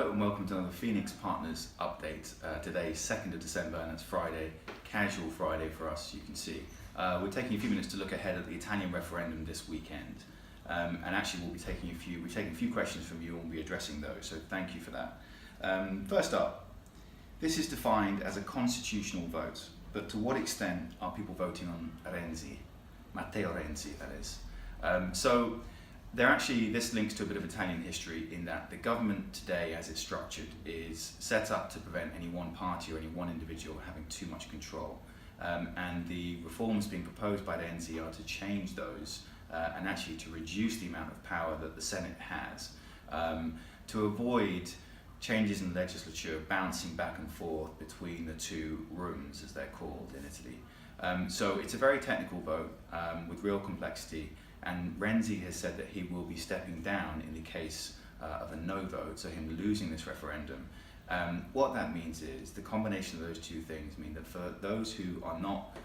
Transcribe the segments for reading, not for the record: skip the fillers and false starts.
Hello and welcome to another Phoenix Partners update. Today, 2nd of December, and it's Friday, casual Friday for us, you can see. We're taking a few minutes to look ahead at the Italian referendum this weekend. And actually we're taking a few questions from you and we'll be addressing those, so thank you for that. First up, this is defined as a constitutional vote, but to what extent are people voting on Renzi? Matteo Renzi, that is. This links to a bit of Italian history in that the government today, as it's structured, is set up to prevent any one party or any one individual having too much control. And the reforms being proposed by Renzi are to change those and actually to reduce the amount of power that the Senate has, to avoid changes in the legislature bouncing back and forth between the two rooms, as they're called in Italy. So it's a very technical vote with real complexity. And Renzi has said that he will be stepping down in the case of a no vote, so him losing this referendum. What that means is the combination of those two things mean that for those who are not,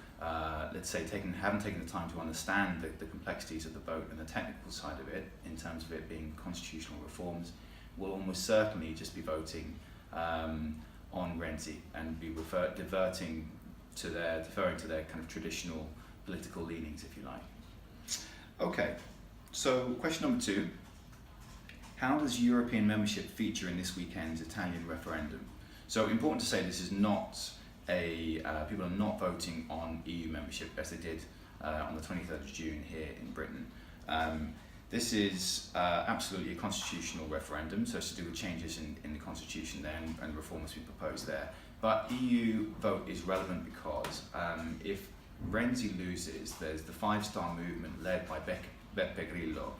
let's say, haven't taken the time to understand the complexities of the vote and the technical side of it, in terms of it being constitutional reforms, will almost certainly just be voting on Renzi and be deferring to their kind of traditional political leanings, if you like. Okay, so question number 2. How does European membership feature in this weekend's Italian referendum? So important to say this is not people are not voting on EU membership as they did on the 23rd of June here in Britain. This is absolutely a constitutional referendum, so it's to do with changes in the constitution there and reforms being proposed there. But EU vote is relevant because if Renzi loses, there's the Five Star Movement led by Beppe Grillo,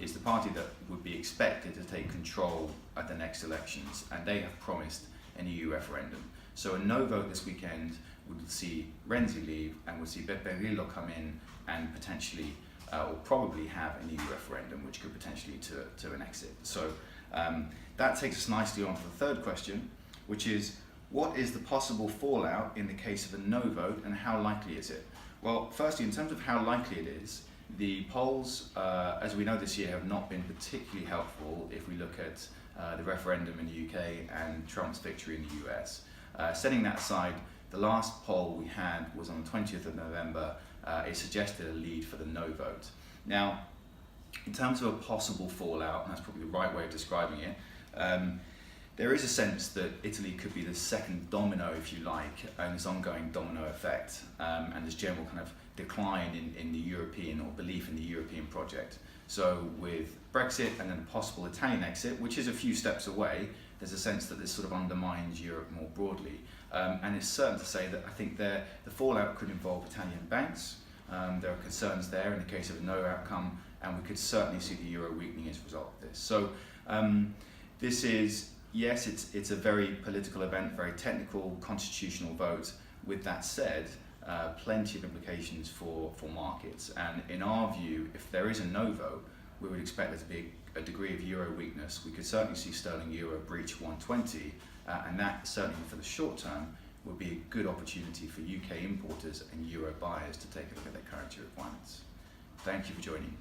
is the party that would be expected to take control at the next elections, and they have promised an EU referendum. So a no vote this weekend would see Renzi leave and would see Beppe Grillo come in and potentially or probably have an EU referendum, which could potentially lead to an exit. So that takes us nicely on to the third question, which is, what is the possible fallout in the case of a no vote, and how likely is it? Well, firstly, in terms of how likely it is, the polls, as we know this year, have not been particularly helpful if we look at the referendum in the UK and Trump's victory in the US. Setting that aside, the last poll we had was on the 20th of November. It suggested a lead for the no vote. Now, in terms of a possible fallout, and that's probably the right way of describing it, there is a sense that Italy could be the second domino, if you like, in this ongoing domino effect, and this general kind of decline in the European, or belief in the European project. So with Brexit and then a possible Italian exit, which is a few steps away, there's a sense that this sort of undermines Europe more broadly. And it's certain to say that I think the fallout could involve Italian banks. There are concerns there in the case of a no outcome, and we could certainly see the euro weakening as a result of this. So this is, yes, it's a very political event, very technical, constitutional vote. With that said, plenty of implications for markets. And in our view, if there is a no vote, we would expect there to be a degree of euro weakness. We could certainly see sterling euro breach 120, and that certainly for the short term would be a good opportunity for UK importers and euro buyers to take a look at their currency requirements. Thank you for joining.